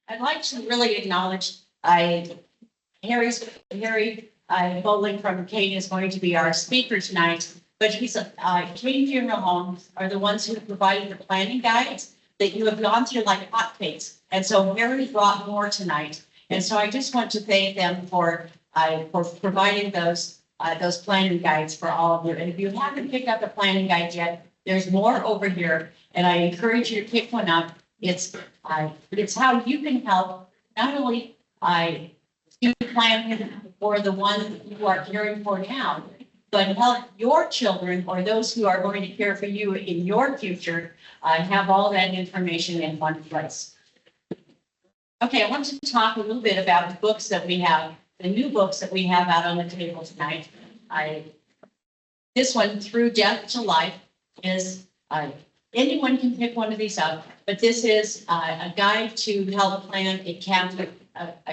I'd like to really acknowledge, Harry Bowling from Kane is going to be our speaker tonight, but Kane Funeral Homes are the ones who provided the planning guides that you have gone through like hotcakes. And so Harry brought more tonight. And so I just want to thank them for providing those planning guides for all of you. And if you haven't picked up a planning guide yet, there's more over here. And I encourage you to pick one up. It's how you can help not only do plan for the one you are caring for now, but help your children or those who are going to care for you in your future have all that information in one place. Okay, I want to talk a little bit about the books that we have, the new books that we have out on the table tonight. This one, Through Death to Life, is anyone can pick one of these up, but this is a guide to help plan a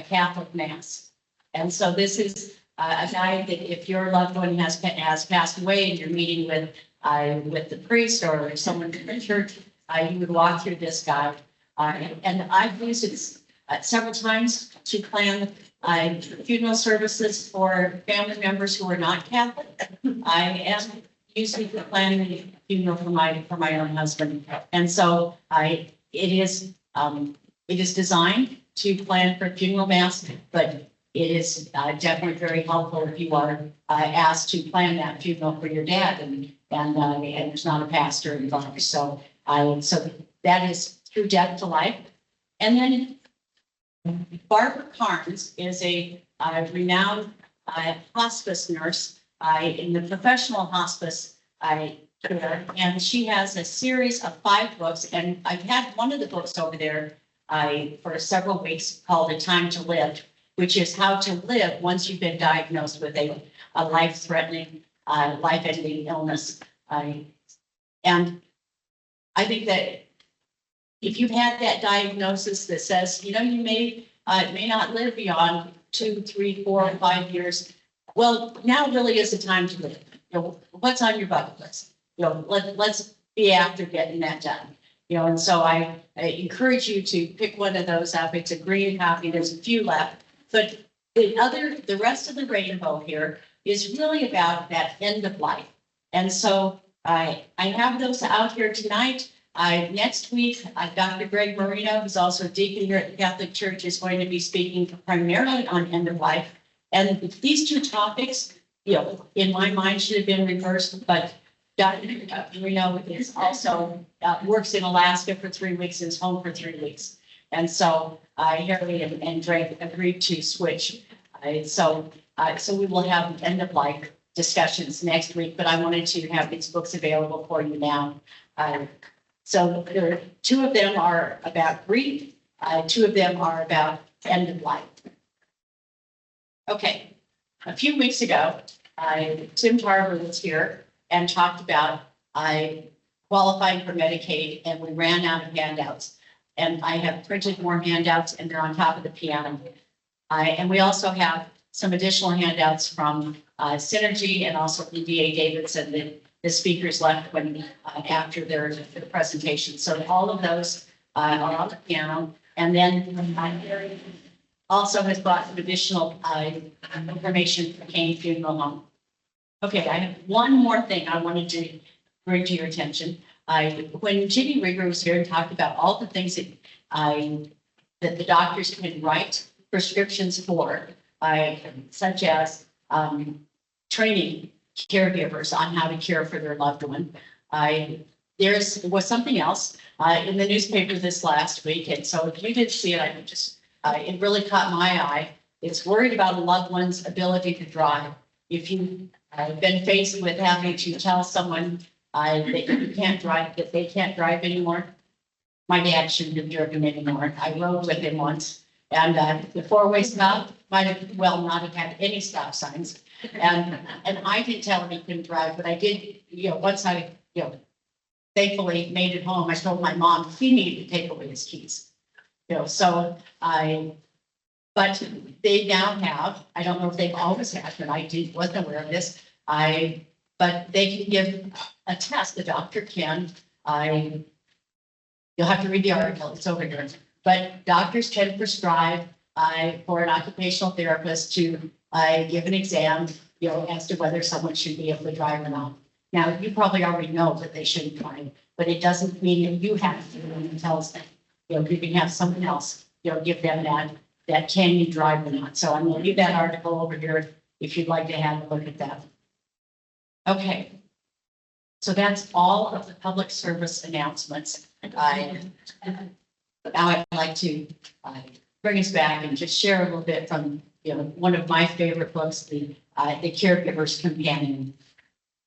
Catholic Mass. And so this is a guide that if your loved one has passed away and you're meeting with the priest or someone from the church, you would walk through this guide. And I've used it several times to plan funeral services for family members who are not Catholic. I am usually planning a funeral for my own husband, and so it is designed to plan for funeral mass, but it is definitely very helpful if you are asked to plan that funeral for your dad, and there's not a pastor involved. So that is Through Death to Life, and then Barbara Carnes is a renowned hospice nurse in the professional hospice care, and she has a series of 5 books, and I've had one of the books over there for several weeks called A Time to Live, which is how to live once you've been diagnosed with a life-threatening, life-ending illness. And I think that if you've had that diagnosis that says, you may not live beyond 2, 3, 4, 5 years, well, now really is the time to live. What's on your bucket list? Let's be after getting that done. And so I encourage you to pick one of those up. It's a green copy. There's a few left, but the rest of the rainbow here is really about that end of life. And so I have those out here tonight. Next week, Dr. Greg Marino, who's also a deacon here at the Catholic Church, is going to be speaking primarily on end of life. And these 2 topics, in my mind, should have been reversed, but Dr. Marino is also works in Alaska for 3 weeks and is home for 3 weeks. And so Harry and Drake agreed to switch. So we will have end of life discussions next week, but I wanted to have these books available for you now. So there, 2 of them are about grief. 2 of them are about end of life. Okay, a few weeks ago, Tim Tarver was here and talked about qualifying for Medicaid, and we ran out of handouts. And I have printed more handouts, and they're on top of the piano. And we also have some additional handouts from Synergy and also the DA Davidson that the speakers left after their presentation. So all of those are on the piano. And then Harry also has brought some additional information for Kane Funeral Home. Okay, I have one more thing I wanted to bring to your attention. When Ginny Rieger was here and talked about all the things that the doctors can write prescriptions for, such as training caregivers on how to care for their loved one. There was something else in the newspaper this last week, and so if you did see it, it really caught my eye. It's worried about a loved one's ability to drive. If you've been faced with having to tell someone that you can't drive, that they can't drive anymore. My dad shouldn't have driven anymore. I rode with him once, and the 4-way stop might have not have had any stop signs. And I didn't tell him he couldn't drive, but I did, once I, thankfully made it home, I told my mom he needed to take away his keys. But they now have, I don't know if they've always had, but wasn't aware of this. But they can give a test, the doctor can, you'll have to read the article, it's over here. But doctors can prescribe for an occupational therapist to give an exam, as to whether someone should be able to drive or not. Now, you probably already know that they shouldn't drive, but it doesn't mean that you have to when it tells them. You can have someone else, give them that can you drive or not. So I'm gonna leave that article over here if you'd like to have a look at that. Okay. So that's all of the public service announcements. Now I'd like to bring us back and just share a little bit from, one of my favorite books, the Caregiver's Companion.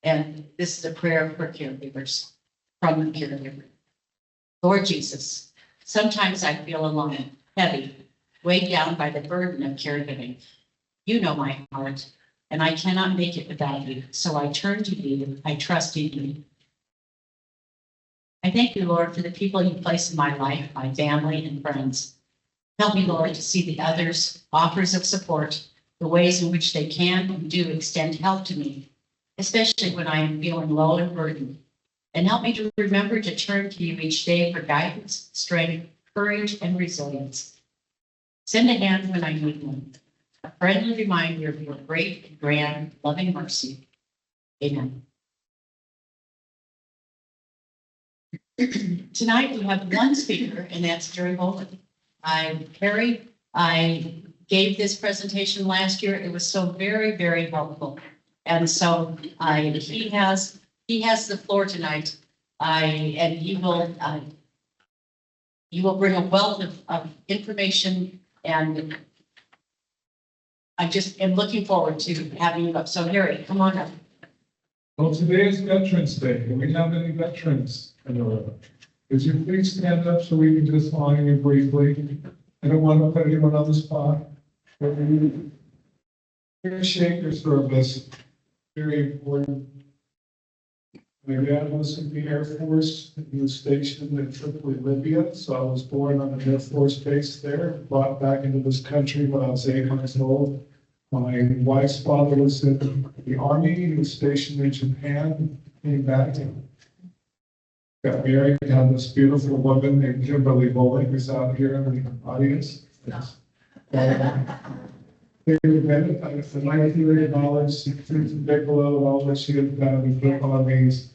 And this is a prayer for caregivers from the caregiver. Lord Jesus, sometimes I feel alone, heavy, weighed down by the burden of caregiving. You know my heart, and I cannot make it without you. So I turn to you. I trust in you. I thank you, Lord, for the people you place in my life, my family and friends. Help me, Lord, to see the others' offers of support, the ways in which they can and do extend help to me, especially when I am feeling low and burdened. And help me to remember to turn to you each day for guidance, strength, courage, and resilience. Send a hand when I need one, a friendly reminder of your great and grand loving mercy. Amen. Tonight we have one speaker, and that's Jerry Bolin. I gave this presentation last year. It was so very, very helpful. And so he has the floor tonight. And he will bring a wealth of information, and I just am looking forward to having you up. So Harry, come on up. Well, today is Veterans Day. Do we have any veterans in the room? Would you please stand up so we can just honor you briefly? I don't want to put anyone on the spot, but we appreciate your service. Very important. My dad was in the Air Force. He was stationed in Tripoli, Libya. So I was born on an Air Force base there, brought back into this country when I was 8 months old. My wife's father was in the Army. He was stationed in Japan, came back and got married, had this beautiful woman named Kimberly Bowling, who's out here in the audience. David Bennett, for $19 Susan Bigelow, all that she had done with book on these,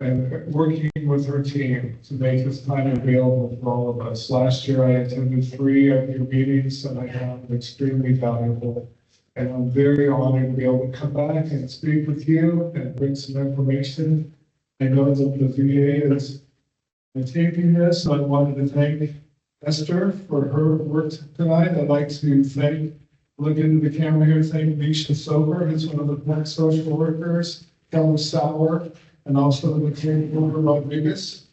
and working with her team to make this time available for all of us. Last year, I attended 3 of your meetings, and I found them extremely valuable. And I'm very honored to be able to come back and speak with you and bring some information. I know that the VA is taking this, so I wanted to thank Esther for her work tonight. I'd like to look into the camera here, thank Misha Sober, who's one of the point social workers, Kelly Sauer, and also the Wilbur Rodriguez,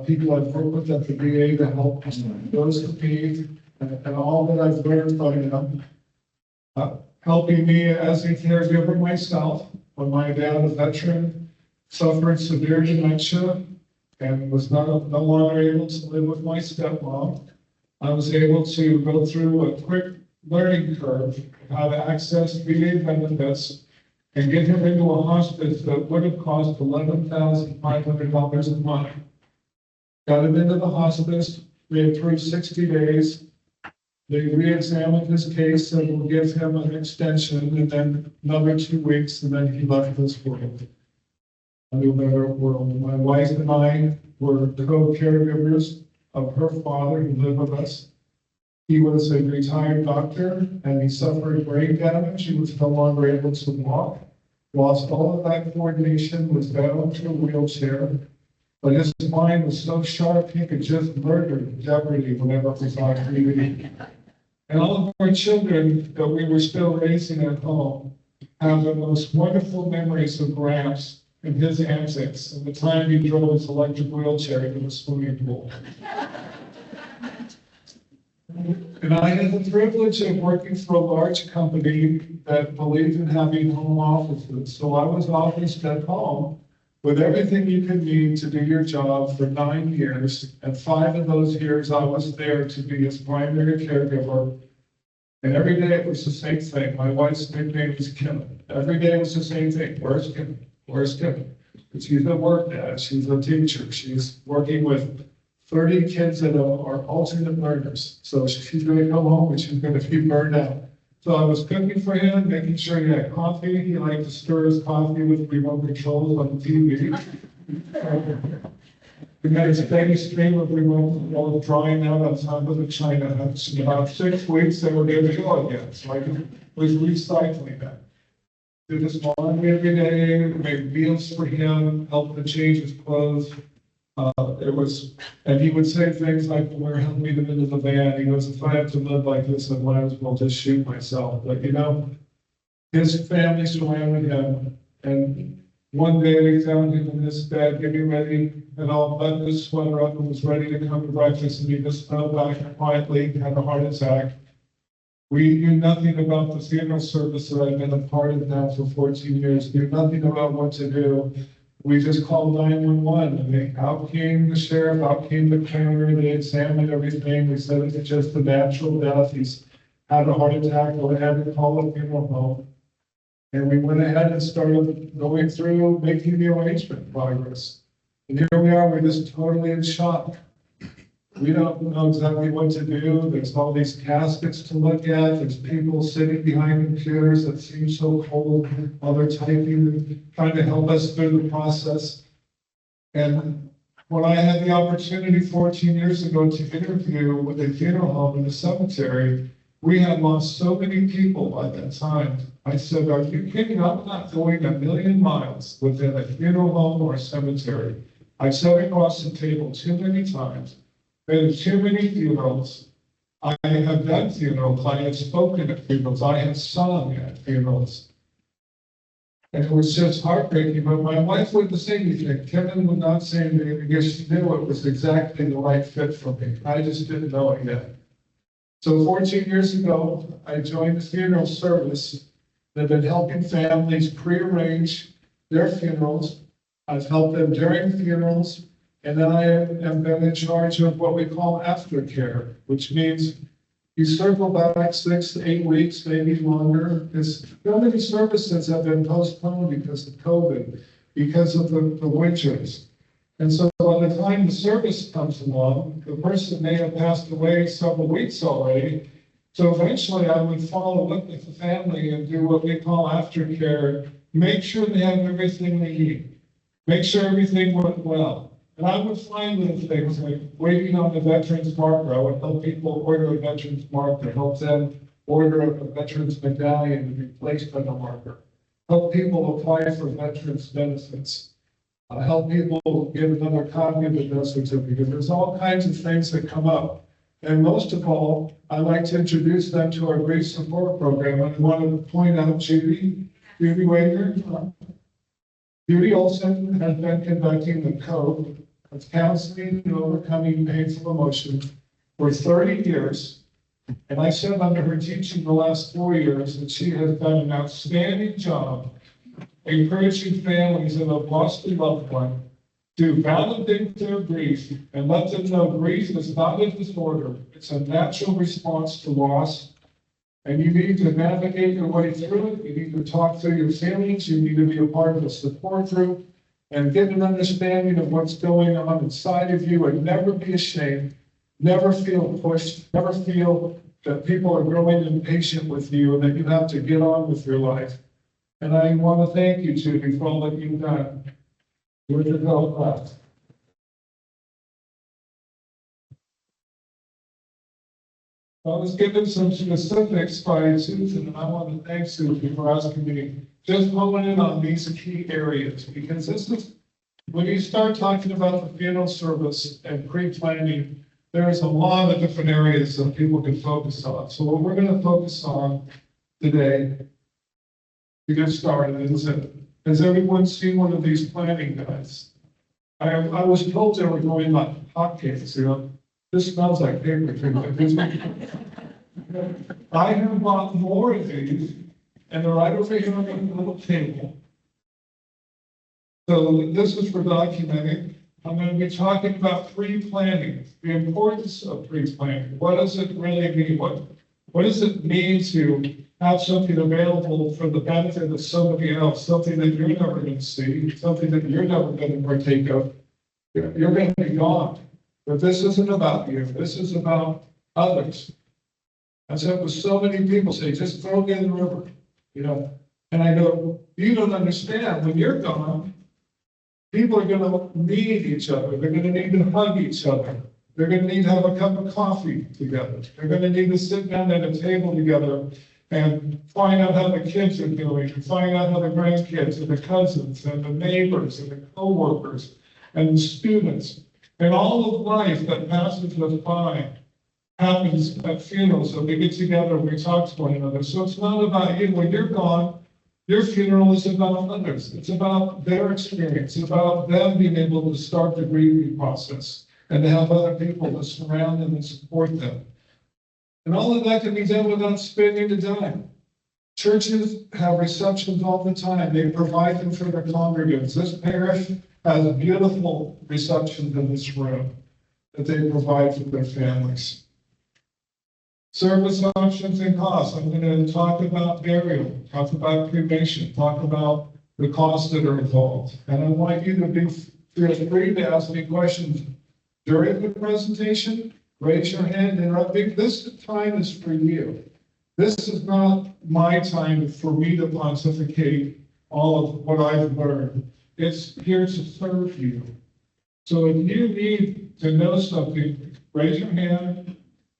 people I've worked with at the VA to help those in need, and all that I've learned from them. Helping me as a caregiver myself, when my dad, a veteran, suffered severe dementia and was no longer able to live with my stepmom. I was able to go through a quick learning curve of how to access VA benefits and get him into a hospice that would have cost $11,500 a month. Got him into the hospice. We approved 60 days. They re-examined his case and will give him an extension and then another 2 weeks, and then he left this world. A new better world. My wife and I were co-caregivers of her father who lived with us. He was a retired doctor and he suffered brain damage. He was no longer able to walk. Lost all of that coordination, was bound to a wheelchair. But his mind was so sharp, he could just murder Jeopardy whenever it was on TV. And all of our children that we were still raising at home have the most wonderful memories of Gramps and his antics and the time he drove his electric wheelchair to the swimming pool. And I had the privilege of working for a large company that believed in having home offices. So I was officed at home with everything you could need to do your job for 9 years. And 5 of those years, I was there to be his primary caregiver. And every day it was the same thing. My wife's nickname was Kim. Every day it was the same thing. Where's Kim? Where's Kim? She's at work, Dad. She's a teacher. She's working with 30 kids that are alternate learners. So she's gonna come home and she's gonna be burned out. So I was cooking for him, making sure he had coffee. He liked to stir his coffee with remote controls on the TV. We had a steady stream of remote controls drying out on top of the china huts. In about 6 weeks, they were good to go again. So I was recycling that. Did his laundry every day, made meals for him, helped him change his clothes. And he would say things like, "Where help me them into the van." He goes, "If I have to live like this, I might as well just shoot myself." But his family surrounded him, and one day we found him in his bed, getting ready, and all buttoned his sweater up and was ready to come to breakfast, and he just fell back quietly, had a heart attack. We knew nothing about the funeral service that I've been a part of now for 14 years, knew nothing about what to do. We just called 911, and out came the sheriff, out came the coroner, they examined everything. We said it's just a natural death. He's had a heart attack, go ahead and call a funeral home. And we went ahead and started going through making the arrangement progress. And here we are, we're just totally in shock. We don't know exactly what to do. There's all these caskets to look at. There's people sitting behind computers that seem so cold while they're typing, trying to help us through the process. And when I had the opportunity 14 years ago to interview with a funeral home in the cemetery, we had lost so many people by that time. I said, "Are you kidding? I'm not going a million miles within a funeral home or a cemetery." I've sat across the table too many times. Been to too many funerals. I have done funerals. I have spoken at funerals. I have sung at funerals. And it was just heartbreaking. But my wife wouldn't say anything. Kevin would not say anything because she knew it was exactly the right fit for me. I just didn't know it yet. So 14 years ago, I joined the funeral service. They've been helping families pre-arrange their funerals. I've helped them during funerals. And then I have been in charge of what we call aftercare, which means you circle back 6 to 8 weeks, maybe longer. There's so many services have been postponed because of COVID, because of the winters. And so by the time the service comes along, the person may have passed away several weeks already. So eventually I would follow up with the family and do what we call aftercare, make sure they have everything they need, make sure everything went well. And I would find little things like waiting on the veterans marker. I would help people order a veterans marker, help them order a veterans medallion to be placed on the marker, help people apply for veterans benefits, help people get another copy of the death certificate. There's all kinds of things that come up. And most of all, I like to introduce them to our grief support program. I want to point out Judy Wager. Judy Olson has been conducting the code of counseling and overcoming painful emotions for 30 years. And I served under her teaching the last 4 years, and she has done an outstanding job encouraging families that have lost a loved one to validate their grief and let them know grief is not a disorder. It's a natural response to loss. And you need to navigate your way through it. You need to talk through your feelings. You need to be a part of a support group and get an understanding of what's going on inside of you, and never be ashamed, never feel pushed, never feel that people are growing impatient with you and that you have to get on with your life. And I want to thank you, Judy, for all that you've done. You're the gold class. I was given some specifics by Susan, and I want to thank Susan for asking me just hone in on these key areas, because this is, when you start talking about the funeral service and pre-planning, there's a lot of different areas that people can focus on. So what we're going to focus on today to get started is, has everyone seen one of these planning guides? I was told they were going like hotcakes, This smells like paper. I have bought more of these, and they're right over here on the little table. So this is for documenting. I'm going to be talking about pre-planning, the importance of pre-planning. What does it really mean? What does it mean to have something available for the benefit of somebody else, something that you're never going to see, something that you're never going to partake of? You're going to be gone. But this isn't about you, this is about others. I said with so many people say, just throw me in the river, you know? And I go, you don't understand, when you're gone, people are gonna need each other, they're gonna need to hug each other. They're gonna need to have a cup of coffee together. They're gonna need to sit down at a table together and find out how the kids are doing, and find out how the grandkids and the cousins and the neighbors and the coworkers and the students. And all of life that passes us by happens at funerals, so we get together and we talk to one another. So it's not about you. When you're gone, your funeral is about others. It's about their experience, it's about them being able to start the grieving process and to have other people to surround them and support them. And all of that can be done without spending a dime. Churches have receptions all the time. They provide them for their congregants. This parish has beautiful receptions in this room that they provide for their families. Service options and costs. I'm going to talk about burial, talk about cremation, talk about the costs that are involved. And I want you to feel free to ask me questions during the presentation. Raise your hand, interrupt me. This time is for you. This is not my time for me to pontificate all of what I've learned. It's here to serve you. So if you need to know something, raise your hand.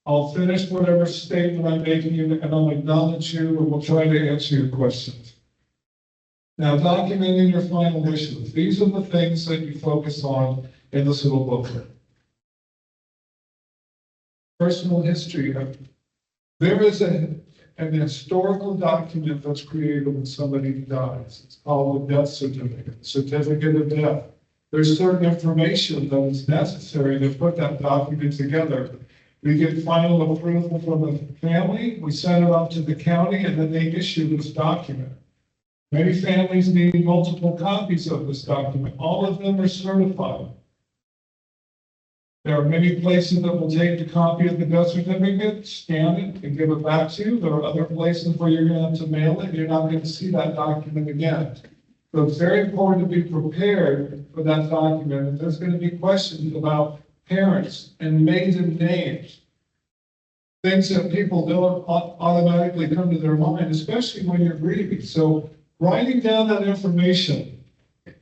I'll finish whatever statement I'm making and I'll acknowledge you and we'll try to answer your questions. Now, documenting your final wishes. These are the things that you focus on in this little booklet. Personal history. There is an historical document that's created when somebody dies. It's called the death certificate, certificate of death. There's certain information that is necessary to put that document together. We get final approval from the family, we send it off to the county, and then they issue this document. Many families need multiple copies of this document. All of them are certified. There are many places that will take a copy of the death certificate, scan it, and give it back to you. There are other places where you're going to have to mail it, and you're not going to see that document again. So it's very important to be prepared for that document. And there's going to be questions about parents and maiden names, things that people don't automatically come to their mind, especially when you're grieving. So writing down that information,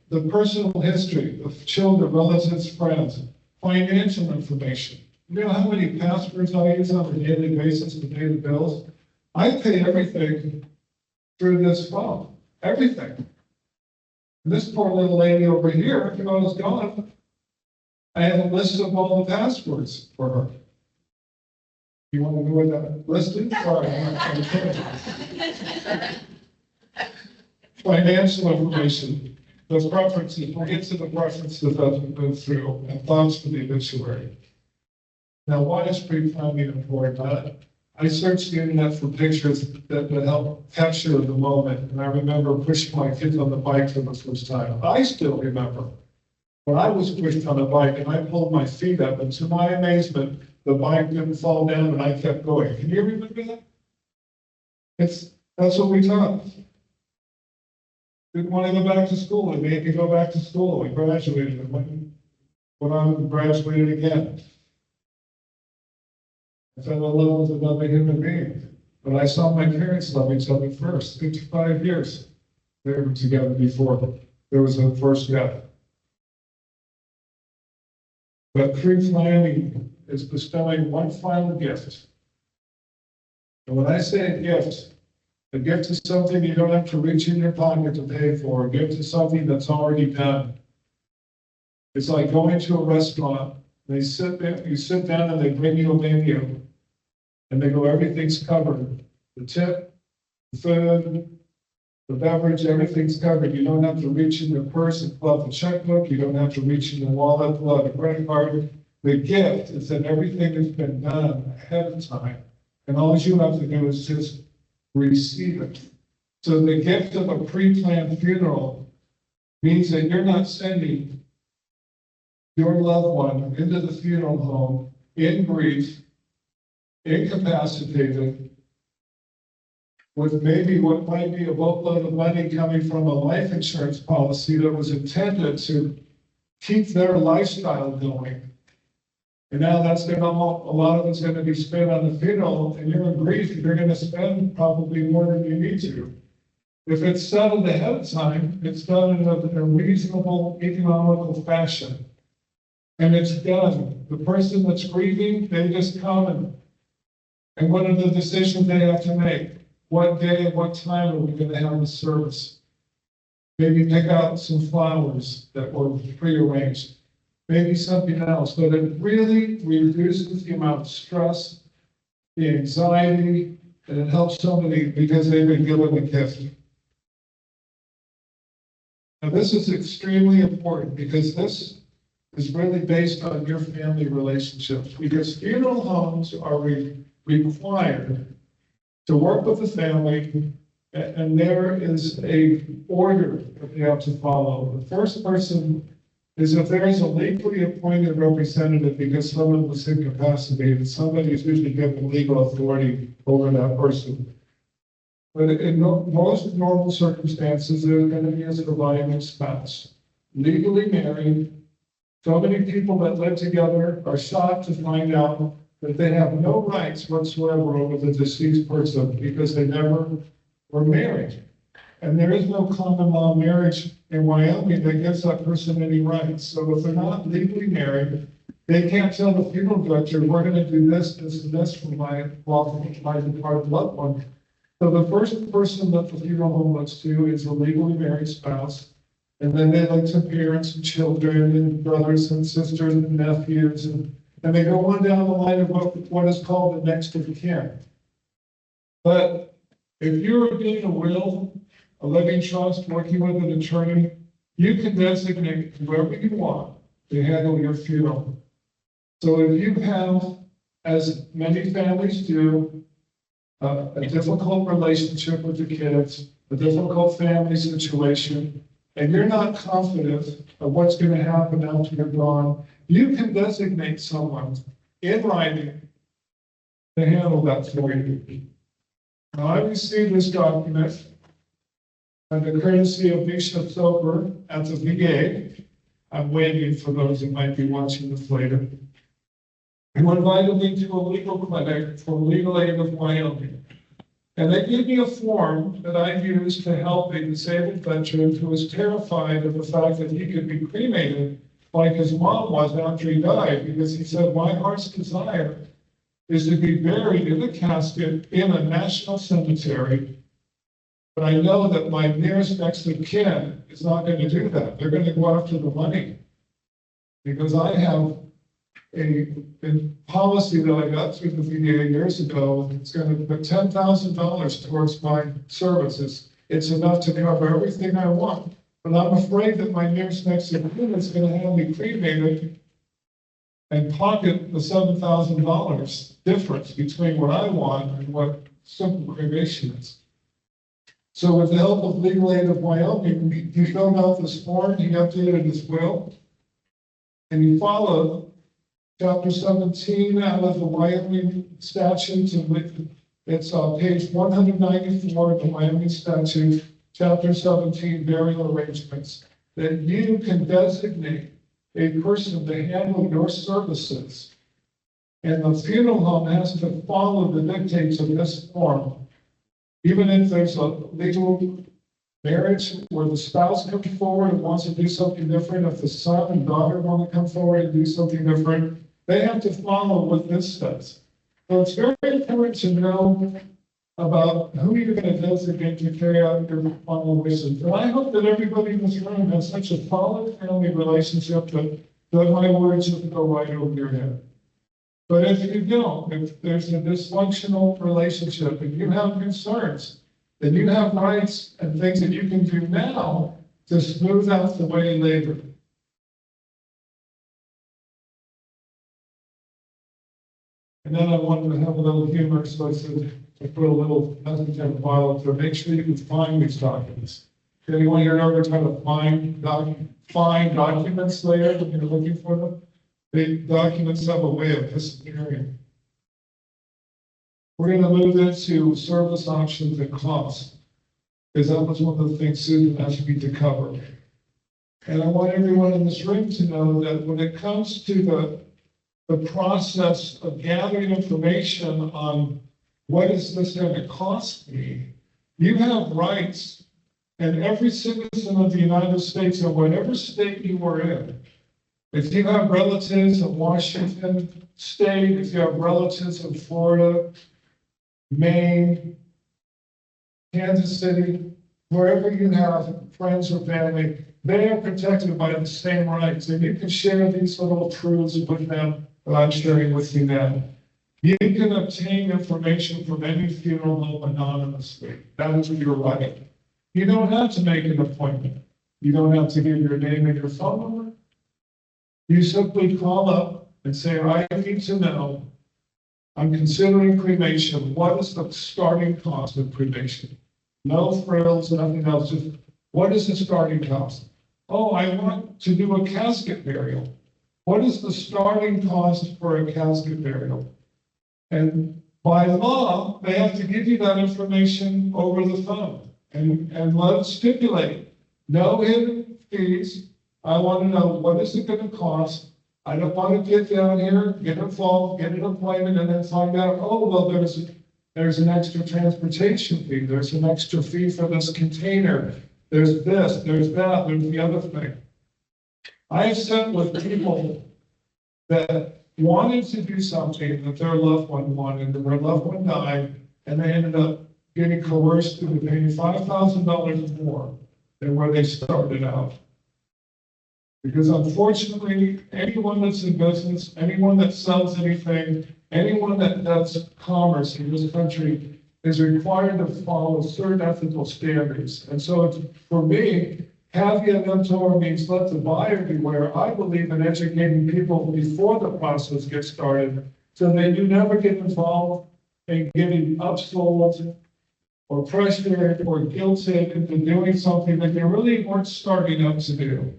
the personal history of children, relatives, friends, financial information. You know how many passwords I use on a daily basis to pay the bills? I pay everything through this phone, everything. And this poor little lady over here, if I was gone, I have a list of all the passwords for her. You want to know what that list is? Sorry, I'm not trying to financial information, the preferences, we'll get to the preferences as we move through, and thoughts for the obituary. Now, why is pre-planning important? I searched the internet for pictures that help capture the moment, and I remember pushing my kids on the bike for the first time. I still remember when I was pushed on a bike and I pulled my feet up, and to my amazement, the bike didn't fall down and I kept going. Can you remember that? That's what we taught. Didn't want to go back to school, and made me go back to school. We graduated and went on and graduated again. I fell in love with another human being, but I saw my parents love each other first. 55 years they were together before there was a first death. But pre-planning is bestowing one final gift. And when I say a gift is something you don't have to reach in your pocket to pay for. A gift is something that's already done. It's like going to a restaurant. They sit there, you sit down and they bring you a menu. And they go, everything's covered. The tip, the food, the beverage, everything's covered. You don't have to reach in your purse and pull out the checkbook. You don't have to reach in your wallet, pull out a credit card. The gift is that everything has been done ahead of time. And all you have to do is just receive it. So the gift of a pre-planned funeral means that you're not sending your loved one into the funeral home in grief, incapacitated, with maybe what might be a boatload of money coming from a life insurance policy that was intended to keep their lifestyle going. And now that's gonna, a lot of it's gonna be spent on the funeral, and you're agreed that you're gonna spend probably more than you need to. If it's settled ahead of time, it's done in a reasonable, economical fashion. And it's done. The person that's grieving, they just come and what are the decisions they have to make? What day and what time are we gonna have the service? Maybe pick out some flowers that were prearranged. Maybe something else, but it really reduces the amount of stress, the anxiety, and it helps somebody because they've been given a gift. Now, this is extremely important because this is really based on your family relationships, because funeral homes are required to work with the family, and there is a order that they have to follow. The first person is if there is a legally appointed representative because someone was incapacitated, somebody is usually given legal authority over that person. But in most normal circumstances, there's going to be a surviving spouse, legally married. So many people that live together are shocked to find out that they have no rights whatsoever over the deceased person because they never were married. And there is no common law marriage in Wyoming that gives that person any rights. So if they're not legally married, they can't tell the funeral director, we're going to do this, this, and this for my departed loved one. So the first person that the funeral home looks to is a legally married spouse. And then they look to parents and children and brothers and sisters and nephews. And they go on down the line of what is called the next of kin. But if you're doing a will, a living trust, working with an attorney, you can designate whoever you want to handle your funeral. So if you have, as many families do, a difficult relationship with the kids, a difficult family situation, and you're not confident of what's going to happen after you're gone, you can designate someone in writing to handle that for you. Now, I received this document under courtesy of Bishop Soper at the VA. I'm waiting for those that might be watching this later. Who invited me to a legal clinic for Legal Aid of Wyoming. And they gave me a form that I used to help a disabled veteran who was terrified of the fact that he could be cremated like his mom was after he died, because he said, my heart's desire is to be buried in a casket in a national cemetery. But I know that my nearest next of kin is not going to do that. They're going to go after the money. Because I have a policy that I got through the VA years ago. It's going to put $10,000 towards my services. It's enough to cover everything I want. But I'm afraid that my nearest next of kin is going to have me cremated and pocket the $7,000 difference between what I want and what simple cremation is. So with the help of Legal Aid of Wyoming, he filled out this form, he updated his will, and he followed Chapter 17 out of the Wyoming statutes, and it's page 194 of the Wyoming statute, Chapter 17, burial arrangements, that you can designate a person to handle your services. And the funeral home has to follow the dictates of this form. Even if there's a legal marriage where the spouse comes forward and wants to do something different, if the son and daughter want to come forward and do something different, they have to follow what this says. So it's very important to know about who you're going to designate to carry out your final wishes. And I hope that everybody in this room has such a solid family relationship that my words just go right over your head. But if you don't, if there's a dysfunctional relationship and you have concerns, then you have rights and things that you can do now to smooth out the way later. And then I wanted to have a little humor, so I said, I put a little message in the file to make sure you can find these documents. Anyone here ever try to find documents later when you're looking for them? The documents have a way of disappearing. We're going to move into service options and costs, because that was one of the things Susan asked me to cover. And I want everyone in this room to know that when it comes to the the process of gathering information on what is this going to cost me, you have rights, and every citizen of the United States, or whatever state you are in, if you have relatives in Washington State, if you have relatives in Florida, Maine, Kansas City, wherever you have friends or family, they are protected by the same rights, and you can share these little truths with them that I'm sharing with you now. You can obtain information from any funeral home anonymously. That is your right. You don't have to make an appointment. You don't have to give your name and your phone number. You simply call up and say, I need to know, I'm considering cremation. What is the starting cost of cremation? No frills, nothing else. Just what is the starting cost? Oh, I want to do a casket burial. What is the starting cost for a casket burial? And by law, they have to give you that information over the phone. And let's stipulate no hidden fees. I want to know, what is it going to cost? I don't want to get down here, get involved, get an appointment, and then find out, oh, well, there's an extra transportation fee. There's an extra fee for this container. There's this, there's that, there's the other thing. I have sat with people that wanted to do something that their loved one wanted, and their loved one died, and they ended up getting coerced into paying $5,000 more than where they started out. Because unfortunately, anyone that's in business, anyone that sells anything, anyone that does commerce in this country is required to follow certain ethical standards. And so for me, caveat emptor means let the buyer beware. I believe in educating people before the process gets started so that you never get involved in getting upsold or pressured or guilted into doing something that you really weren't starting up to do.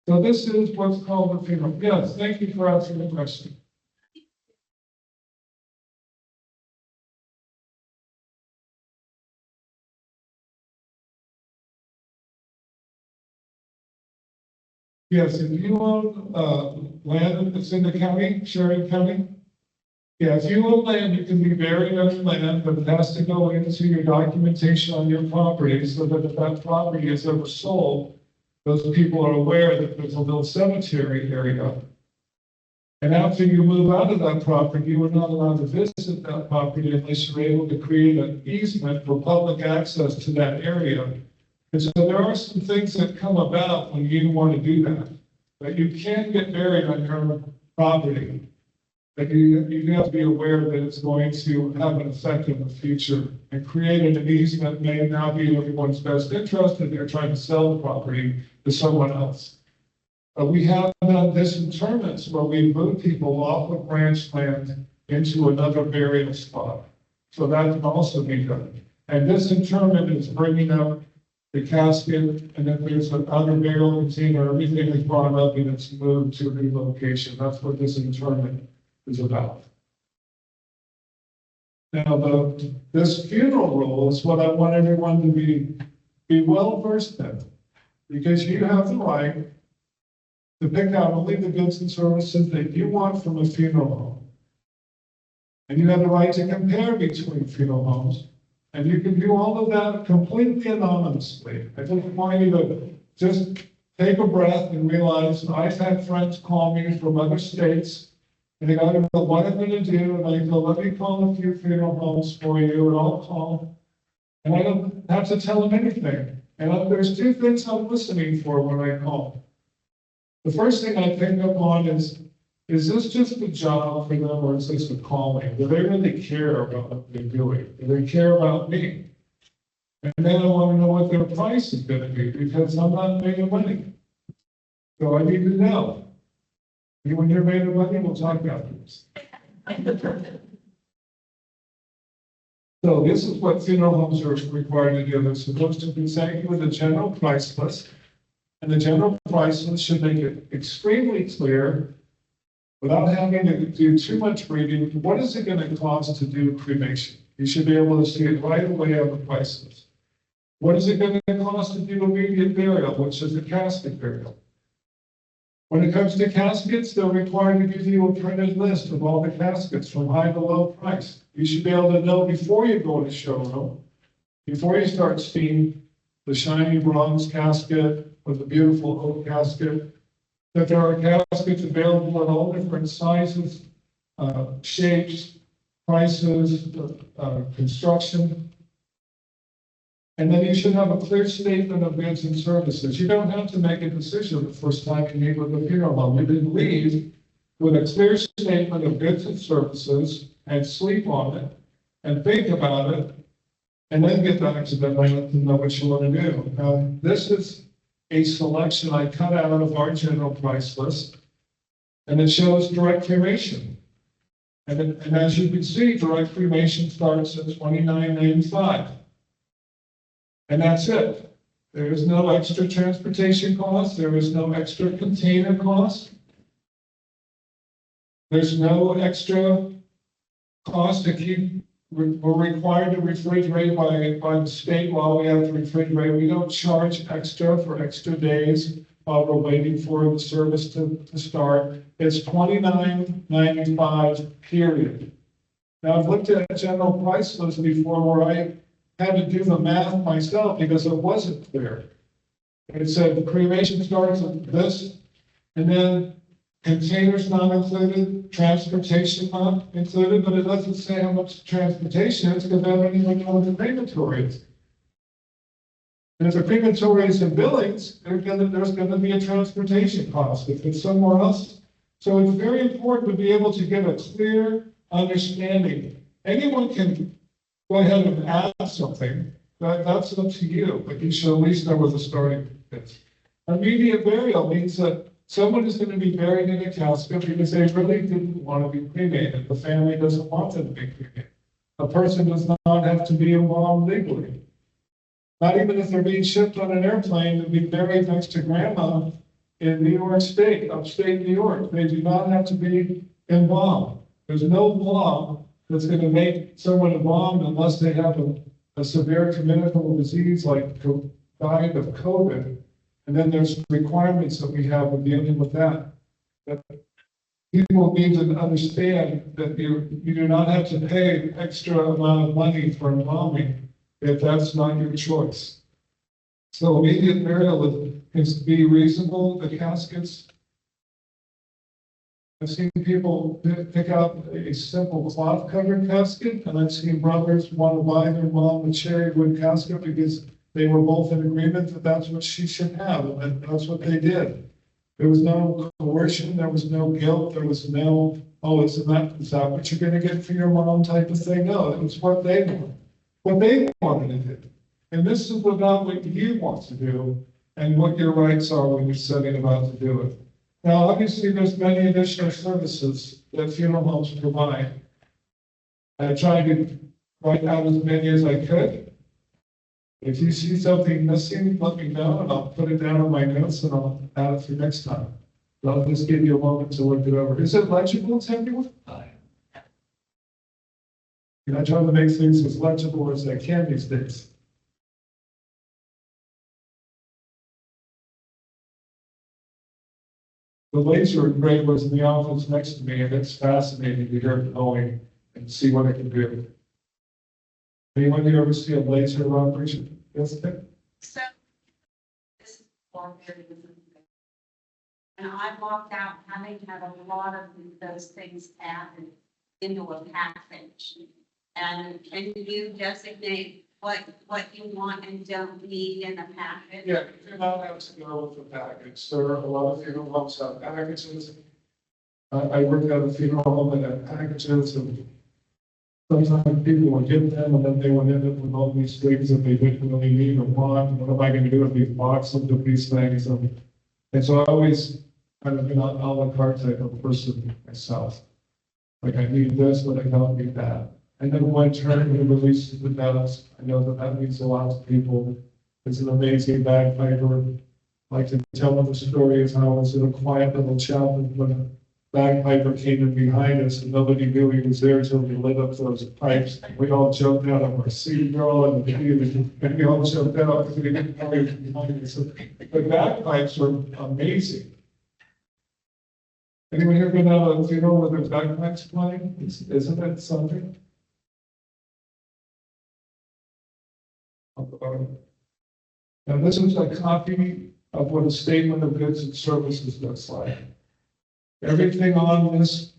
So this is what's called a funeral. Yes, thank you for asking the question. Yes, if you own land that's in the county, Sheridan County, yeah, if you own land, you can be buried on land, but it has to go into your documentation on your property so that if that property is ever sold, those people are aware that there's a little cemetery area. And after you move out of that property, you are not allowed to visit that property unless you're able to create an easement for public access to that area. And so there are some things that come about when you want to do that. But you can get buried on your property. But you have to be aware that it's going to have an effect in the future. And creating an easement may not be in everyone's best interest if they're trying to sell the property to someone else. We have done disinterments where we move people off of ranch land into another burial spot. So that can also be done. And disinterment is bringing up the casket, and then there's another burial container, everything is brought up and it's moved to a new location. That's what disinterment is about. Now, this funeral rule is what I want everyone to be well versed in, because you have the right to pick out only the goods and services that you want from a funeral home. And you have the right to compare between funeral homes. And you can do all of that completely anonymously. I just want you to just take a breath and realize I've had friends call me from other states, and they got to know what I'm going to do, and I go, let me call a few funeral homes for you, and I'll call. And I don't have to tell them anything. And there's two things I'm listening for when I call. The first thing I pick up on is this just a job for them, or is this a calling? Do they really care about what they're doing? Do they care about me? And then I want to know what their price is going to be, because I'm not making money. So I need to know. And when you're making money, we'll talk about this. So this is what funeral homes are required to do. They're supposed to present you with a general price list. And the general price list should make it extremely clear, without having to do too much reading, what is it going to cost to do cremation? You should be able to see it right away on the price list. What is it going to cost to do immediate burial, which is a casket burial? When it comes to caskets, they're required to give you a printed list of all the caskets from high to low price. You should be able to know before you go to showroom, before you start seeing the shiny bronze casket or the beautiful oak casket, that there are caskets available in all different sizes, shapes, prices, construction. And then you should have a clear statement of goods and services. You don't have to make a decision the first time you meet with a funeral home. You can leave with a clear statement of goods and services and sleep on it and think about it and then get back to them and let them know what you want to do. Now, this is a selection I cut out of our general price list, and it shows direct cremation. And as you can see, direct cremation starts at $29.95. And that's it. There is no extra transportation cost. There is no extra container cost. There's no extra cost to keep. We're required to refrigerate by the state law. We have to refrigerate. We don't charge extra for extra days while we're waiting for the service to start. It's $29.95, period. Now, I've looked at a general price list before where I had to do the math myself because it wasn't clear. It said the cremation starts at this, and then containers not included, transportation not included, but it doesn't say how much transportation is because I don't even know what the crematory is. And if the crematory is in Billings, there's gonna be a transportation cost if it's somewhere else. So it's very important to be able to get a clear understanding. Anyone can go ahead and add something, that's up to you, but you should at least know where the starting is. Immediate burial means that someone is going to be buried in a casket because they really didn't want to be cremated. The family doesn't want them to be cremated. A person does not have to be involved legally. Not even if they're being shipped on an airplane to be buried next to grandma in New York State, upstate New York. They do not have to be embalmed. There's no law that's going to make someone embalmed unless they have a severe communicable disease like died of COVID. And then there's requirements that we have in dealing with that. That people need to understand that you do not have to pay extra amount of money for embalming if that's not your choice. So immediate burial is to be reasonable. The caskets, I've seen people pick out a simple cloth covered casket, and I've seen brothers want to buy their mom a cherry wood casket because they were both in agreement that that's what she should have, and that's what they did. There was no coercion, there was no guilt, there was no, oh, is that what you're gonna get for your mom type of thing? No, it was what they wanted to do. And this is about what you want to do and what your rights are when you're setting about to do it. Now, obviously, there's many additional services that funeral homes provide. I tried to write out as many as I could. If you see something missing, let me know, and I'll put it down on my notes, and I'll add it for next time. But I'll just give you a moment to look it over. Is it legible to everyone? I try to make things as legible as I can these days. The laser engraver's in the office next to me, and it's fascinating to hear it going and see what it can do. Anyone here ever see a laser operation? Yes, Dick? So, this is for and I walked out having had a lot of those things added into a package. And can you designate what you want and don't need in a package? Yeah, you do not have to go with the package. There are a lot of funeral homes have packages. I worked at a funeral home that had packages, and sometimes people would get them, and then they would end up with all these things that they didn't really need or want. What am I going to do with these boxes of these things? And so I always kind of been an a la carte type of person myself. Like, I need this, but I don't need that. And then when I turn and release the bells, I know that that means a lot to people. It's an amazing bagpiper. I like to tell them the story of how I was in a quiet little chapel when a bagpiper came in behind us, and nobody knew he was there until we lit up those pipes. We all jumped out of our seat, girl, and we all jumped out because we didn't know he was behind us. The bagpipes were amazing. Anyone here been out of a funeral with their bagpipes playing? Isn't it something? And this is a copy of what a statement of goods and services looks like. Everything on this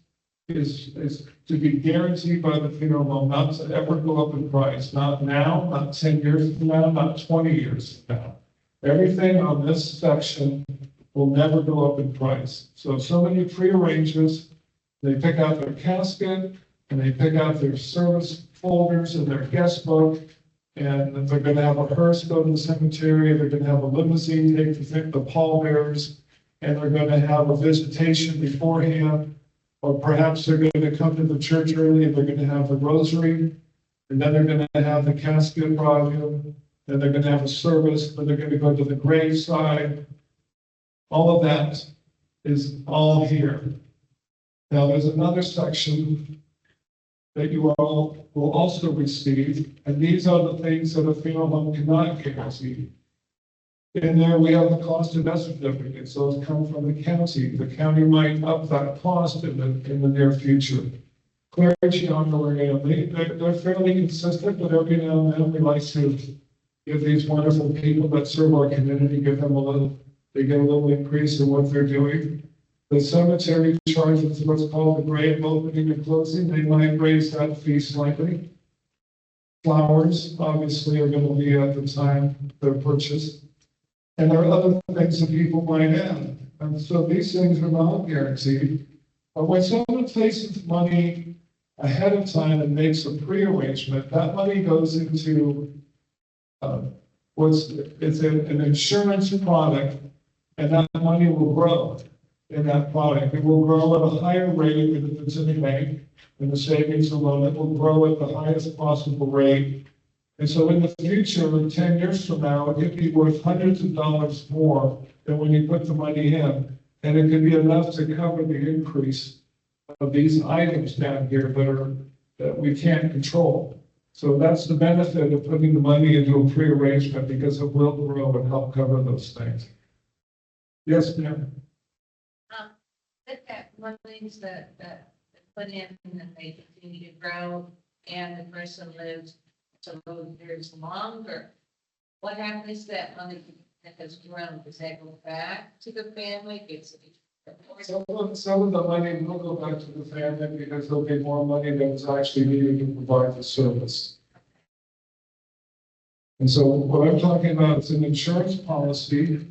is to be guaranteed by the funeral home, not to ever go up in price, not now, not 10 years from now, not 20 years from now. Everything on this section will never go up in price. So if somebody prearranges, they pick out their casket and they pick out their service folders and their guest book, and they're going to have a hearse go to the cemetery, they're going to have a limousine take the pallbearers, and they're going to have a visitation beforehand, or perhaps they're going to come to the church early and they're going to have the rosary, and then they're going to have the casket brought in, then they're going to have a service, then they're going to go to the graveside. All of that is all here. Now, there's another section that you all will also receive, and these are the things that a funeral home cannot guarantee. In there, we have the cost of death certificates. Those come from the county. The county might up that cost in the near future. Clergy honorary, they're fairly consistent, but every now and then we like to give these wonderful people that serve our community, they get a little increase in what they're doing. The cemetery charges what's called the grave opening and closing. They might raise that fee slightly. Flowers, obviously, are going to be at the time they're purchased. And there are other things that people might add. And so these things are not guaranteed. But when someone places money ahead of time and makes a pre-arrangement, that money goes into it's an insurance product, and that money will grow in that product. It will grow at a higher rate if it's in the bank, in the savings loan. It will grow at the highest possible rate. And so in the future, 10 years from now, it could be worth hundreds of dollars more than when you put the money in. And it could be enough to cover the increase of these items down here that we can't control. So that's the benefit of putting the money into a pre-arrangement, because it will grow and help cover those things. Yes, ma'am. Look at one things that put in and they continue to grow and the person lives some years longer. What happens to that money that has grown? Does that go back to the family? Some of the money will go back to the family because there'll be more money that is actually needed to provide the service. And so what I'm talking about is an insurance policy.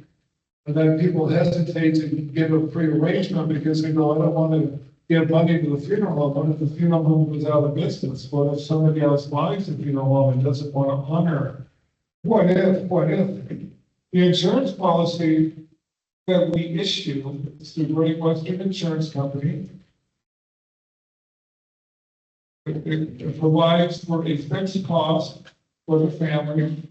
And then people hesitate to get a pre-arrangement because they go, I don't want to give money to the funeral home. What if the funeral home goes out of business? What if somebody else buys the funeral home and doesn't want to honor? What if? The insurance policy that we issue is through Great Western Insurance Company. It provides for a fixed cost for the family.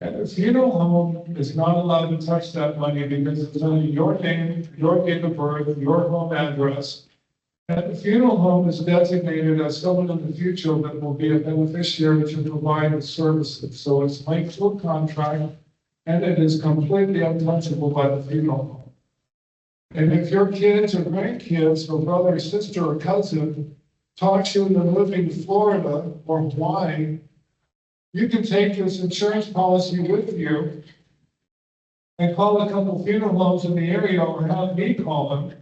And the funeral home is not allowed to touch that money because it's only your name, your date of birth, your home address. And the funeral home is designated as someone in the future that will be a beneficiary to provide the services. So it's linked to a contract, and it is completely untouchable by the funeral home. And if your kids or grandkids or brother or sister or cousin talks you into living in Florida or Hawaii, you can take this insurance policy with you and call a couple funeral homes in the area or have me call them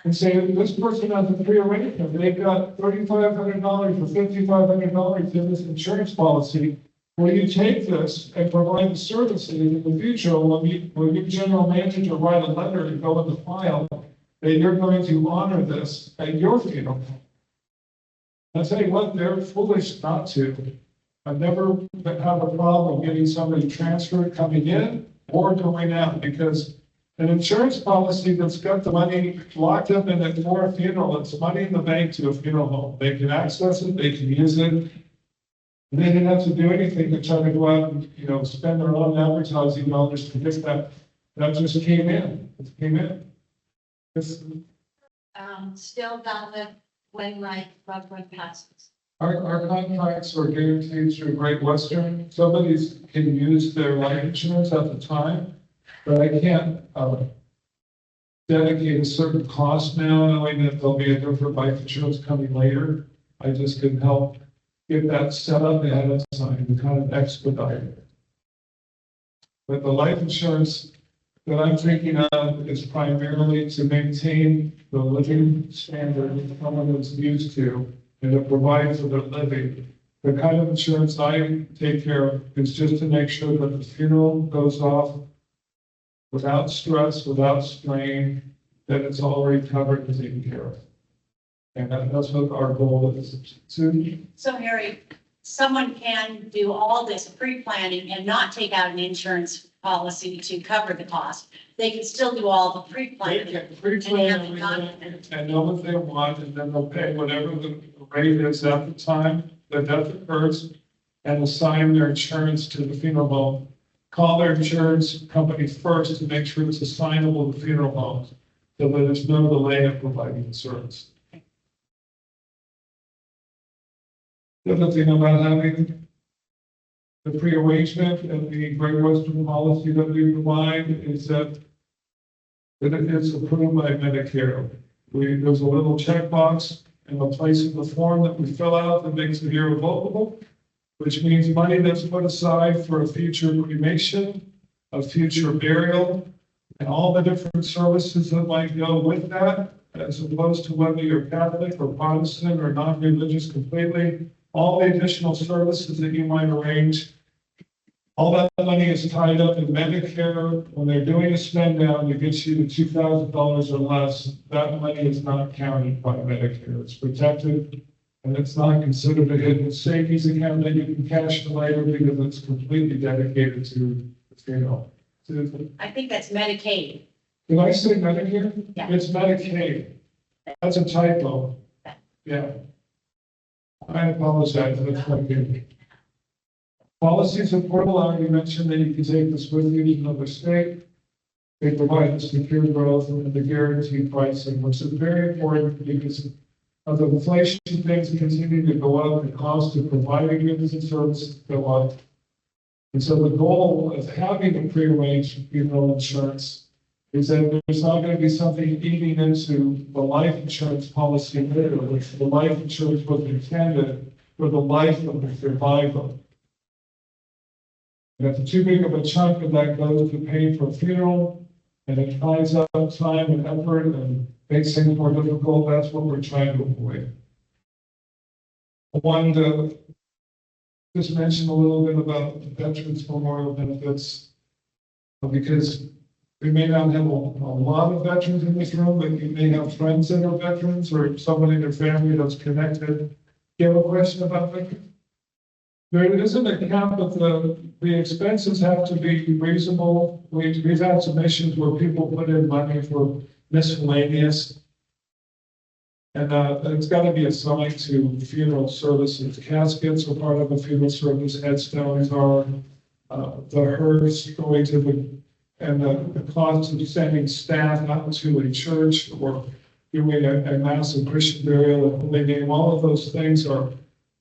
and say, this person has a pre-arrangement. They've got $3,500 or $5,500 in this insurance policy. Will you take this and provide the services in the future? Will your general manager write a letter and go in the file that you're going to honor this at your funeral? I'll tell you what, they're foolish not to. I've never had a problem getting somebody transferred coming in or going out, because an insurance policy that's got the money locked up in it for a funeral, it's money in the bank to a funeral home. They can access it, they can use it. They didn't have to do anything to try to go out and, spend their own advertising dollars to get that. That just came in. It came in. Still valid when my loved one passes. Our contracts are guaranteed through Great Western. Somebody can use their life insurance at the time, but I can't dedicate a certain cost now, knowing that there'll be a different life insurance coming later. I just can help get that set up ahead of time to kind of expedite it. But the life insurance that I'm thinking of is primarily to maintain the living standard that someone is used to and to provide for their living. The kind of insurance I take care of is just to make sure that the funeral goes off without stress, without strain, that it's already covered and taken care of. And that's what our goal is. So Harry, someone can do all this pre-planning and not take out an insurance policy to cover the cost. They can still do all the They pre-planning. can pre-plan everything and know what they want, and then they'll pay whatever the rate is at the time the death occurs, and assign their insurance to the funeral home. Call their insurance company first to make sure it's assignable to funeral homes, so that there's no delay in providing the service. The other thing about having the pre-arrangement and the Great Western policy that we provide is that it is approved by Medicare. There's a little checkbox in the place of the form that we fill out that makes it irrevocable, which means money that's put aside for a future cremation, a future burial, and all the different services that might go with that, as opposed to whether you're Catholic or Protestant or non-religious completely, all the additional services that you might arrange. All that money is tied up in Medicare. When they're doing a spend down that gets you to $2,000 or less, that money is not counted by Medicare. It's protected, and it's not considered a hidden savings account that you can cash later because it's completely dedicated to the funeral. I think that's Medicaid. Did I say Medicare? Yeah. It's Medicaid. That's a typo. Yeah. I apologize. That's Medicaid. Policies of portal, I already mentioned that you can take this with you to another state. They provide the secure growth and the guaranteed pricing, which is very important because of the inflation things continue to go up, the cost of providing goods and services go up. And so the goal of having a prearranged funeral insurance is that there's not going to be something eating into the life insurance policy later, which the life insurance was intended for the life of the survivor. And if too big of a chunk of that goes to pay for a funeral, and it ties up time and effort and makes things more difficult, that's what we're trying to avoid. I wanted to just mention a little bit about the Veterans Memorial benefits, because we may not have a lot of veterans in this room, but you may have friends that are veterans or someone in your family that's connected. You have a question about veterans? There isn't a cap, but the expenses have to be reasonable. We've had submissions where people put in money for miscellaneous. And it's got to be assigned to funeral services. Caskets are part of a funeral service, headstones are, the hearse going to the cost of sending staff out to a church or doing a massive Christian burial and holy name, all of those things are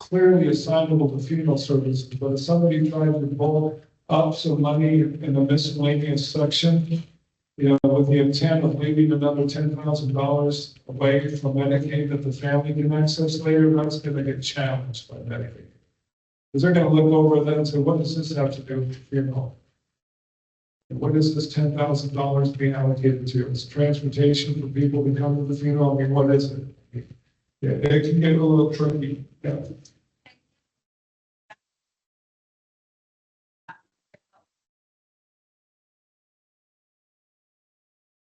clearly assignable to funeral services, but if somebody tries to bulk up some money in the miscellaneous section, with the intent of leaving another $10,000 away from Medicaid that the family can access later, that's going to get challenged by Medicaid. Because they're going to look over that and say, what does this have to do with the funeral? And what is this $10,000 being allocated to? It's transportation for people to come to the funeral. I mean, what is it? Yeah, it can get a little tricky. Yeah.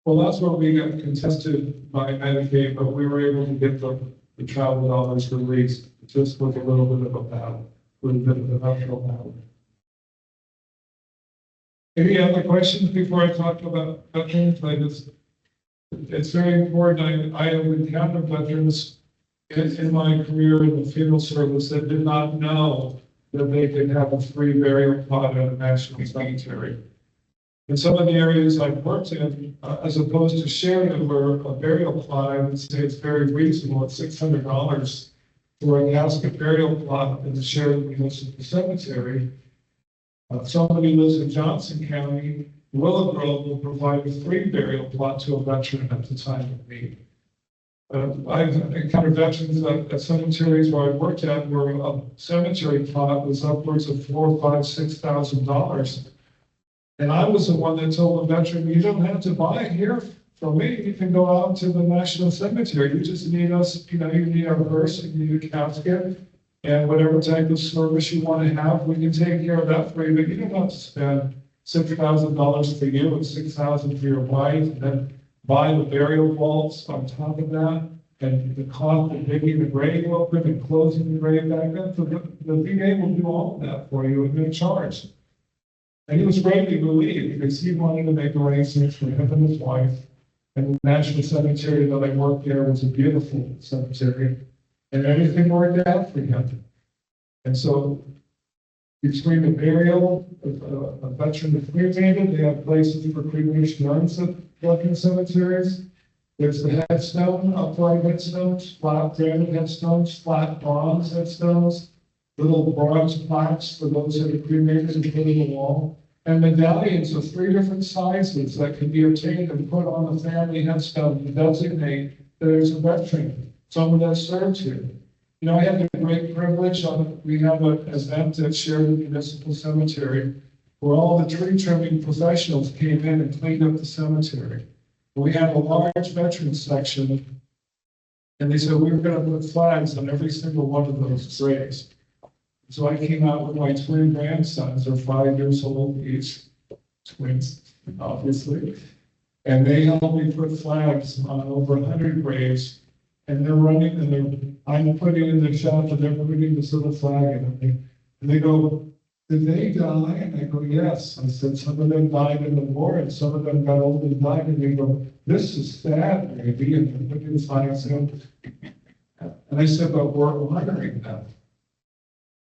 Well, that's what we got contested by Medicaid, but we were able to get the travel dollars released just with a little bit of a battle, with a bit of an uphill battle. Any other questions before I talk about veterans? It's very important. I have encountered veterans in my career in the funeral service that did not know that they could have a free burial plot at a national cemetery. In some of the areas I've worked in, as opposed to sharing over a burial plot, I would say it's very reasonable. It's $600 for a casket burial plot in the shared municipal cemetery. Somebody lives in Johnson County, Willow Grove will provide a free burial plot to a veteran at the time of need. I've encountered veterans at cemeteries where I worked at where a cemetery plot was upwards of $4,000, $5,000, $6,000. And I was the one that told the veteran, you don't have to buy it here from me. You can go out to the National Cemetery. You just need us, you need our hearse, you need a casket, and whatever type of service you want to have, we can take care of that for you. But you don't have to spend $6,000 for you and $6,000 for your wife, and then buy the burial vaults on top of that, and the cost of digging the grave open and closing the grave back up. So the VA will do all of that for you at no charge. And he was greatly relieved because he wanted to make arrangements for him and his wife. And the National Cemetery that I worked there was a beautiful cemetery, and everything worked out for him. And so between the burial, a veteran is cremated, they have places for cremation urns at veteran cemeteries. There's the headstone, upright headstones, flat granite headstones, flat bronze headstones, little bronze plaques for those that are cremated and put in the wall, and medallions of 3 different sizes that can be obtained and put on the family headstone to designate that there's a veteran, someone that served here. I had the great privilege we have an event at Sheridan Municipal Cemetery where all the tree trimming professionals came in and cleaned up the cemetery. We had a large veterans section, and they said we were going to put flags on every single one of those graves. So I came out with my twin grandsons, they're 5 years old each, twins, obviously. And they helped me put flags on over 100 graves. And they're running, and I'm putting in the shop, and they're putting this little flag in it. And they go, did they die? And I go, yes. I said, some of them died in the war, and some of them got old and died. And they go, this is sad, maybe. And they're putting the flags in. And I said, but we're honoring them.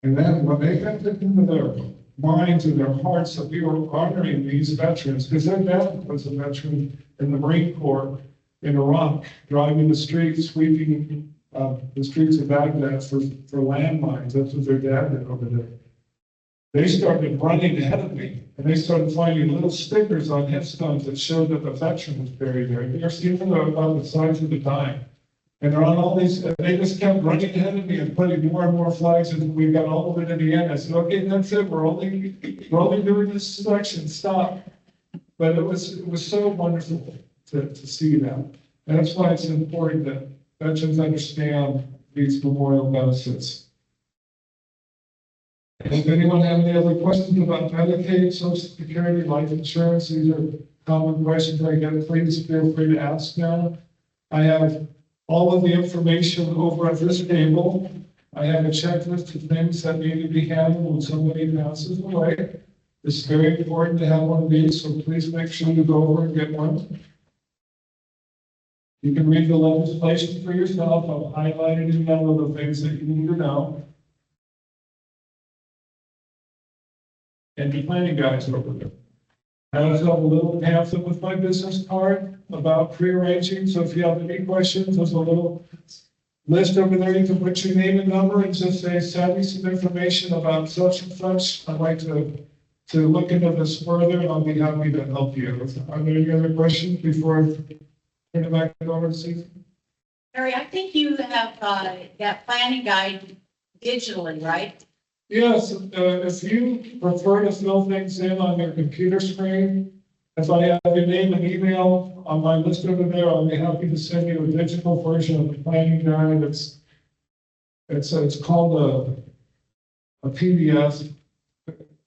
And then when they got it into their minds and their hearts that we were honoring these veterans, because their dad was a veteran in the Marine Corps in Iraq, driving the streets, sweeping the streets of Baghdad for landmines. That's what their dad did over there. They started running ahead of me, and they started finding little stickers on headstones that showed that the veteran was buried there. They're seen about the size of the dime. And they're on all these, they just kept running ahead of me and putting more and more flags, and we got all of it in the end. I said, okay, that's it. We're only doing this section. Stop. But it was so wonderful to see that. And that's why it's important that veterans understand these memorial benefits. And if anyone have any other questions about Medicaid, Social Security, life insurance, these are common questions I get, please feel free to ask now. I have all of the information over at this table. I have a checklist of things that need to be handled when somebody passes away. It's very important to have one of these, so please make sure you go over and get one. You can read the legislation for yourself. I've highlighted in yellow the things that you need to know. And the planning guides over there. I also have a little pamphlet with my business card about pre-arranging. So if you have any questions, there's a little list over there. You can put your name and number and just say, send me some information about such and such. I'd like to look into this further, and I'll be happy to help you. Are there any other questions before I turn it back over to Susan? Mary, I think you have that planning guide digitally, right? Yes, if you prefer to fill things in on your computer screen, if I have your name and email on my list over there, I'll be happy to send you a digital version of the planning guide. It's called a PDF.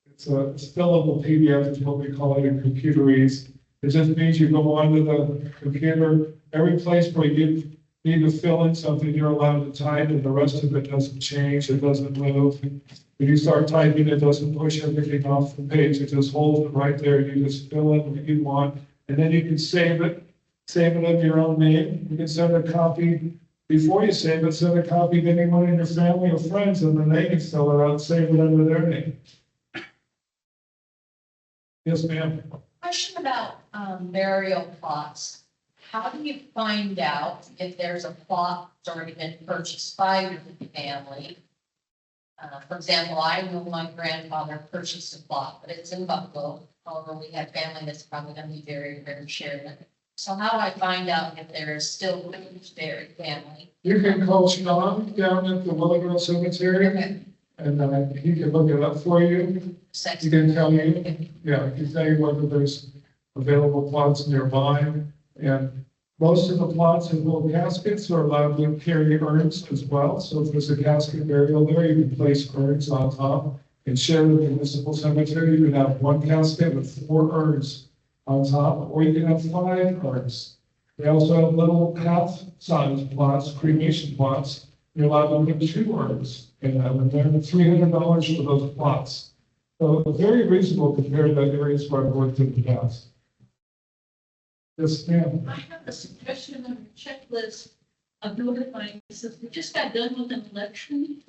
It's a fillable PDF is what we call it in computerese. It just means you go onto the computer, every place where you need to fill in something, you're allowed to type, and the rest of it doesn't change, it doesn't move. When you start typing, it doesn't push everything off the page, it just holds it right there, you just fill in what you want, and then you can save it in your own name. You can send a copy, before you save it, send a copy to anyone in your family or friends, and then they can fill it out and save it under their name. Yes, ma'am. Question about burial plots. How do you find out if there's a plot that's already been purchased by the family? For example, I know my grandfather purchased a plot, but it's in Buffalo, although we have family that's probably gonna be very, very shared. So how do I find out if there is still buried family? You can call Sean down at the Willow Grove Cemetery, Okay. and he can look it up for you. Sex. He can tell you, yeah, he can tell you whether there's available plots nearby. And most of the plots in little caskets are allowed to carry urns as well. So if there's a casket burial there, you can place urns on top. And share with the municipal cemetery, you can have one casket with 4 urns on top, or you can have 5 urns. They also have little half-size plots, cremation plots. You're allowed to put 2 urns in them, and they're $300 for those plots. So very reasonable compared to areas where I've worked in the past. Yes, ma'am. I have a suggestion on your checklist of notifying, since we just got done with an election.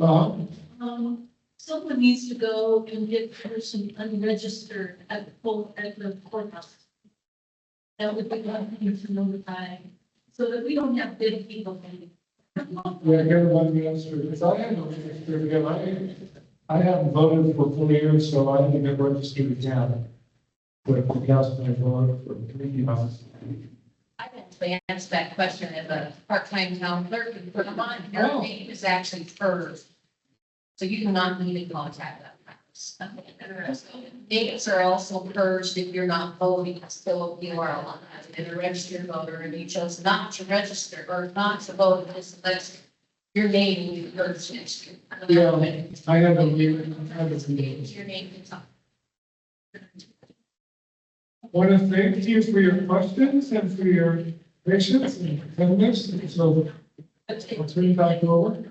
Someone needs to go and get the person unregistered at the courthouse. That would be one thing to notify, so that we don't have big people. Yeah, get one answer, because I haven't registered again. I haven't voted for 4 years, so I haven't been registered again. But the cast my vote for 3 years. I actually answered that question as a part-time town clerk in Vermont. Your name is actually first. So you do not need to contact that practice. Names are also purged if you're not voting, still you are alive and a registered voter, and you chose not to register or not to vote in this election. Your name will be purged next year. Yeah, I haven't even, Your name is on. want to thank you for your questions and for your patience and attentiveness. So I'll turn it back over.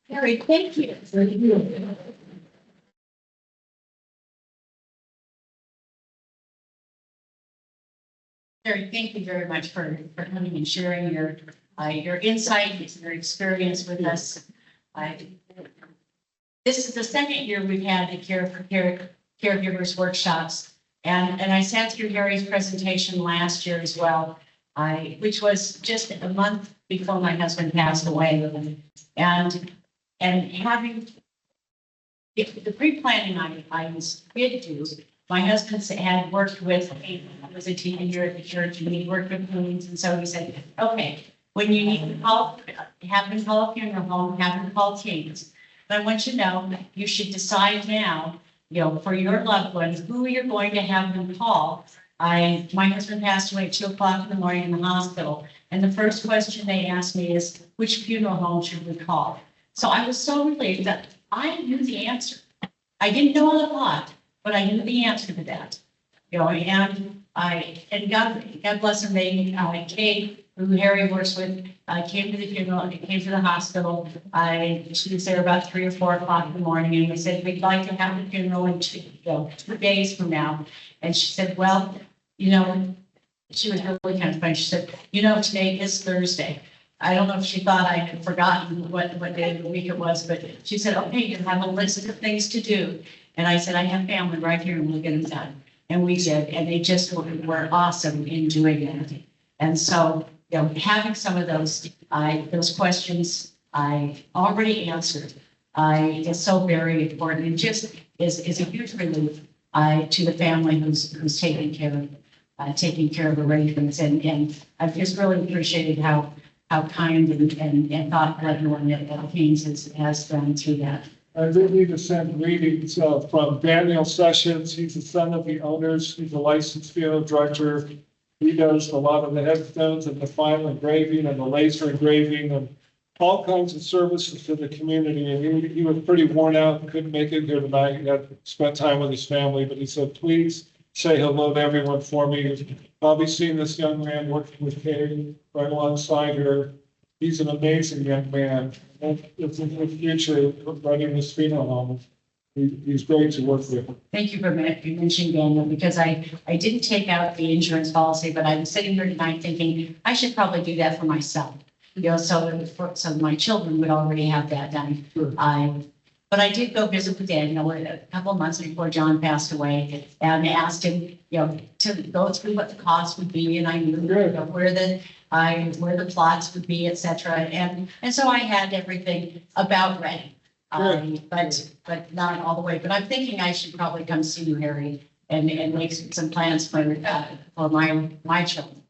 Harry, thank you. Thank you. Harry, thank you very much for coming and sharing your insight, your experience with us. This is the second year we've had the caregivers workshops. And I sat through Harry's presentation last year as well, which was just a month before my husband passed away. And having the pre-planning I did do, my husband had worked with, he was a teenager at the church, and he worked with teens, and so he said, okay, when you need to call, have them call a funeral home, have them call teens. But I want you to know, you should decide now, for your loved ones, who you're going to have them call. My husband passed away at 2:00 in the morning in the hospital, and the first question they asked me is, which funeral home should we call? So I was so relieved that I knew the answer. I didn't know a lot, but I knew the answer to that. And God bless her, Kate, who Harry works with, came to the funeral, came to the hospital. She was there about 3 or 4 o'clock in the morning, and we said, we'd like to have the funeral in 2 days from now. And she said, well, she was really kind of funny. She said, today is Thursday. I don't know if she thought I had forgotten what day of the week it was, but she said, okay, you have a list of things to do. And I said, I have family right here and we'll get them done. And we did, and they just were awesome in doing it. And so, having some of those questions I already answered is so very important. It just is a huge relief to the family who's taking care of arrangements. And I've just really appreciated how kind and thoughtful everyone at Keynes has done through that. I did need to send greetings from Daniel Sessions. He's the son of the owners. He's a licensed funeral director. He does a lot of the headstones and the final engraving and the laser engraving and all kinds of services to the community. And he was pretty worn out and couldn't make it here tonight. He had spent time with his family, but he said, please say hello to everyone for me. I'll be seeing this young man working with Katie right alongside her. He's an amazing young man. And it's in the future running this funeral home. He's great to work with. Thank you for mentioning Daniel, because I didn't take out the insurance policy, but I was sitting here tonight thinking I should probably do that for myself. So my children would already have that done. Sure. But I did go visit with Daniel a couple of months before John passed away and asked him, to go through what the cost would be, and I knew where the plots would be, et cetera. And so I had everything about ready. But not all the way. But I'm thinking I should probably come see you, Harry, and make some plans for my children.